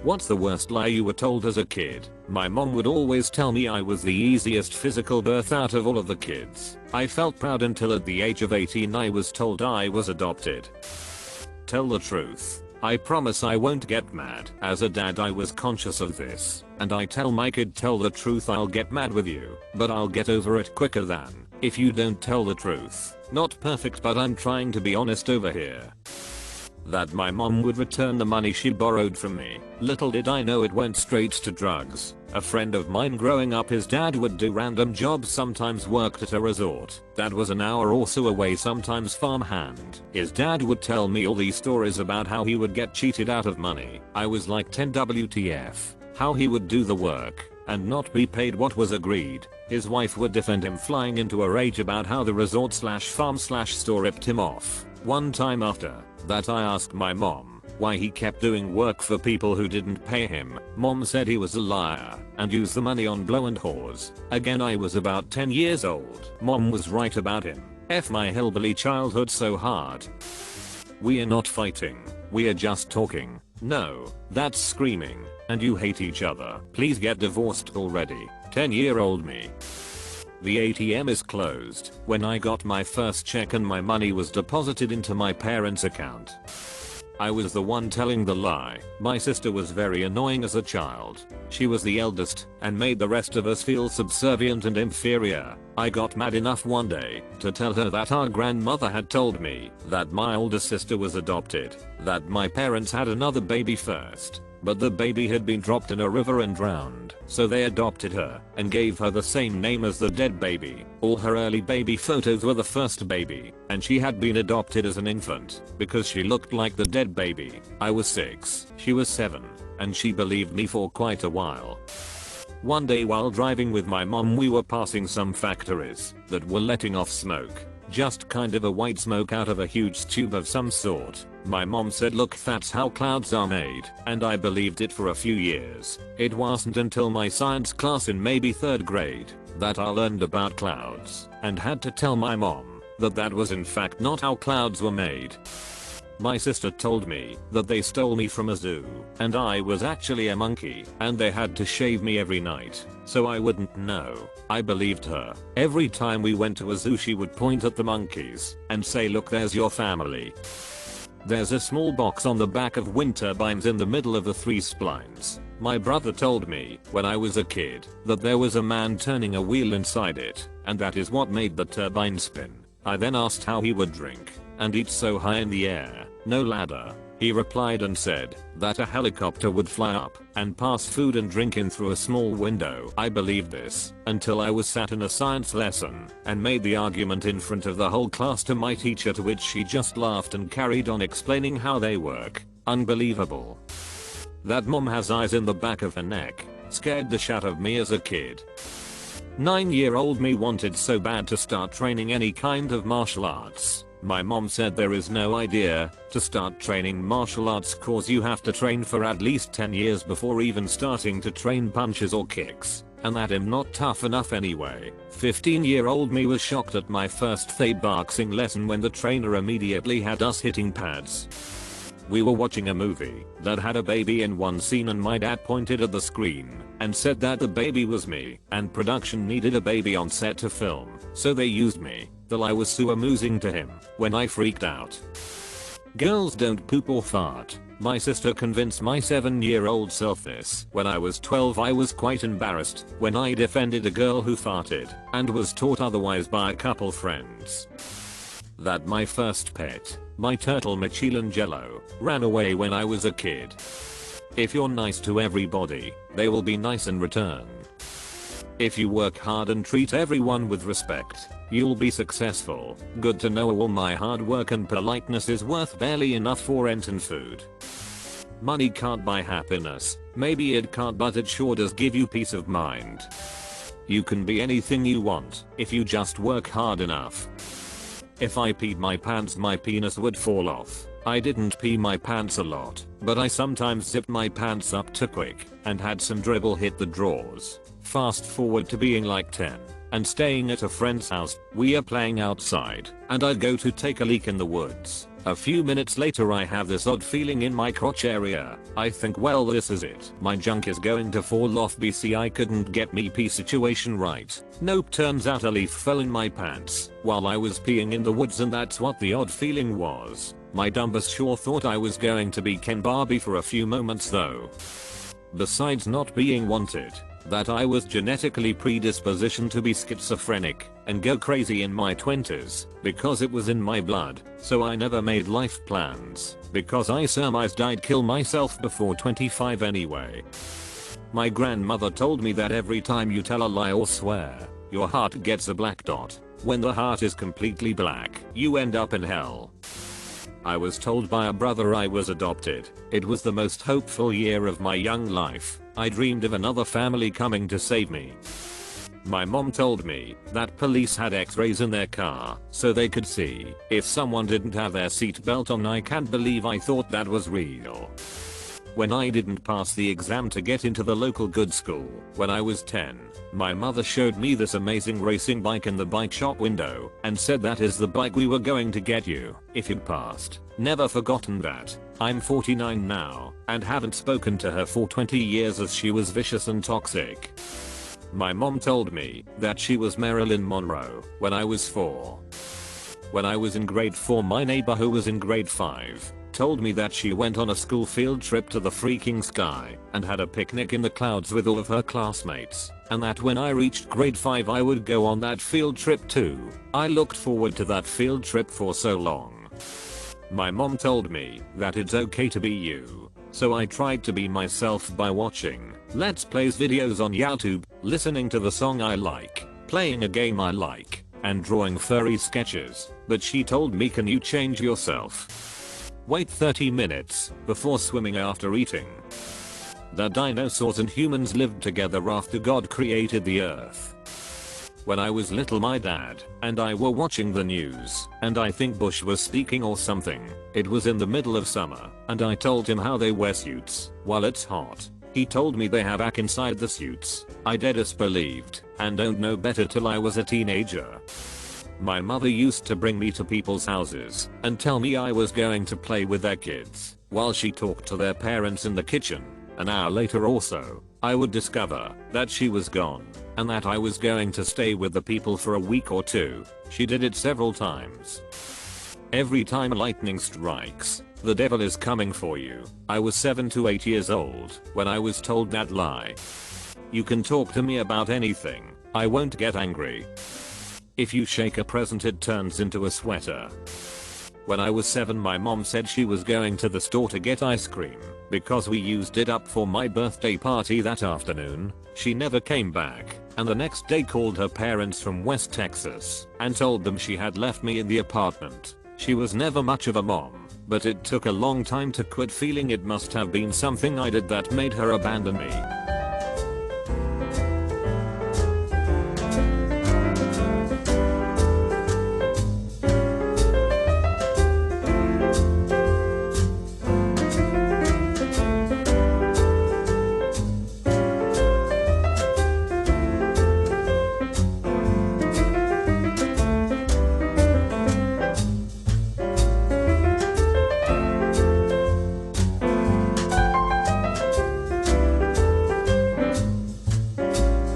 What's the worst lie you were told as a kid? My mom would always tell me I was the easiest physical birth out of all of the kids. I felt proud until at the age of 18 I was told I was adopted. Tell the truth. I promise I won't get mad. As a dad I was conscious of this, and I tell my kid tell the truth I'll get mad with you, but I'll get over it quicker than if you don't tell the truth. Not perfect, but I'm trying to be honest over here. That my mom would return the money she borrowed from me. Little did I know it went straight to drugs. A friend of mine growing up, his dad would do random jobs, sometimes worked at a resort that was an hour or so away, sometimes farmhand. His dad would tell me all these stories about how he would get cheated out of money. I was like 10 WTF. How he would do the work and not be paid what was agreed. His wife would defend him, flying into a rage about how the resort slash farm slash store ripped him off. One time after that I asked my mom why he kept doing work for people who didn't pay him. Mom said he was a liar and used the money on blow and whores. Again, I was about 10 years old. Mom was right about him. F my hillbilly childhood so hard. We are not fighting. We are just talking. No, that's screaming. And you hate each other. Please get divorced already. 10-year-old me. The ATM is closed. When I got my first check and my money was deposited into my parents' account, I was the one telling the lie. My sister was very annoying as a child. She was the eldest and made the rest of us feel subservient and inferior. I got mad enough one day to tell her that our grandmother had told me that my older sister was adopted, that my parents had another baby first, but the baby had been dropped in a river and drowned, so they adopted her and gave her the same name as the dead baby. All her early baby photos were the first baby, and she had been adopted as an infant because she looked like the dead baby. I was 6, she was 7, and she believed me for quite a while. One day while driving with my mom, we were passing some factories that were letting off smoke. Just kind of a white smoke out of a huge tube of some sort. My mom said, "Look, that's how clouds are made." And I believed it for a few years. It wasn't until my science class in maybe 3rd grade that I learned about clouds and had to tell my mom that that was in fact not how clouds were made. My sister told me that they stole me from a zoo and I was actually a monkey and they had to shave me every night so I wouldn't know. I believed her. Every time we went to a zoo she would point at the monkeys and say, "Look, there's your family." There's a small box on the back of wind turbines in the middle of the 3 splines. My brother told me when I was a kid that there was a man turning a wheel inside it and that is what made the turbine spin. I then asked how he would drink and eat so high in the air, no ladder. He replied and said that a helicopter would fly up and pass food and drink in through a small window. I believed this until I was sat in a science lesson and made the argument in front of the whole class to my teacher, to which she just laughed and carried on explaining how they work. Unbelievable. That mom has eyes in the back of her neck scared the shit out of me as a kid. 9-year-old me wanted so bad to start training any kind of martial arts. My mom said there is no idea to start training martial arts cause you have to train for at least 10 years before even starting to train punches or kicks, and that I'm not tough enough anyway. 15-year-old me was shocked at my first Thai boxing lesson when the trainer immediately had us hitting pads. We were watching a movie that had a baby in one scene and my dad pointed at the screen and said that the baby was me and production needed a baby on set to film, so they used me. The lie was so amusing to him when I freaked out. Girls don't poop or fart. My sister convinced my 7-year-old self this. When I was 12 I was quite embarrassed when I defended a girl who farted and was taught otherwise by a couple friends. That my first pet, my turtle Michelangelo, ran away when I was a kid. If you're nice to everybody, they will be nice in return. If you work hard and treat everyone with respect, you'll be successful. Good to know all my hard work and politeness is worth barely enough for rent and food. Money can't buy happiness. Maybe it can't, but it sure does give you peace of mind. You can be anything you want if you just work hard enough. If I peed my pants my penis would fall off. I didn't pee my pants a lot, but I sometimes zipped my pants up too quick and had some dribble hit the drawers. Fast forward to being like 10 and staying at a friend's house. We are playing outside and I'd go to take a leak in the woods A few minutes later I have this odd feeling in my crotch area. I think, well, this is it. My junk is going to fall off. BC I couldn't get me pee situation right. Nope, turns out a leaf fell in my pants while I was peeing in the woods, and that's what the odd feeling was. My dumbass sure thought I was going to be Ken Barbie for a few moments though. Besides not being wanted, that I was genetically predispositioned to be schizophrenic and go crazy in my 20s because it was in my blood, so I never made life plans because I surmised I'd kill myself before 25 anyway. My grandmother told me that every time you tell a lie or swear, your heart gets a black dot. When the heart is completely black, you end up in hell. I was told by a brother I was adopted. It was the most hopeful year of my young life. I dreamed of another family coming to save me. My mom told me that police had x-rays in their car so they could see if someone didn't have their seatbelt on. I can't believe I thought that was real. When I didn't pass the exam to get into the local good school when I was 10, my mother showed me this amazing racing bike in the bike shop window and said, that is the bike we were going to get you if you passed. Never forgotten that. I'm 49 now and haven't spoken to her for 20 years as she was vicious and toxic. My mom told me that she was Marilyn Monroe when I was 4. When I was in grade 4, my neighbor who was in grade 5 told me that she went on a school field trip to the freaking sky and had a picnic in the clouds with all of her classmates, and that when I reached grade 5 I would go on that field trip too. I looked forward to that field trip for so long. My mom told me that it's okay to be you, so I tried to be myself by watching Let's Plays videos on YouTube, listening to the song I like, playing a game I like, and drawing furry sketches. But she told me, can you change yourself? Wait 30 minutes before swimming after eating. The dinosaurs and humans lived together after God created the earth. When I was little, my dad and I were watching the news, and I think Bush was speaking or something. It was in the middle of summer, and I told him how they wear suits while it's hot. He told me they have ack inside the suits. I dead disbelieved and don't know better till I was a teenager. My mother used to bring me to people's houses and tell me I was going to play with their kids while she talked to their parents in the kitchen. An hour later or so, I would discover that she was gone and that I was going to stay with the people for a week or two. She did it several times. Every time lightning strikes, the devil is coming for you. I was 7 to 8 years old when I was told that lie. You can talk to me about anything. I won't get angry. If you shake a present, it turns into a sweater. When I was 7, my mom said she was going to the store to get ice cream because we used it up for my birthday party that afternoon. She never came back, and the next day called her parents from West Texas and told them she had left me in the apartment. She was never much of a mom, but it took a long time to quit feeling it must have been something I did that made her abandon me.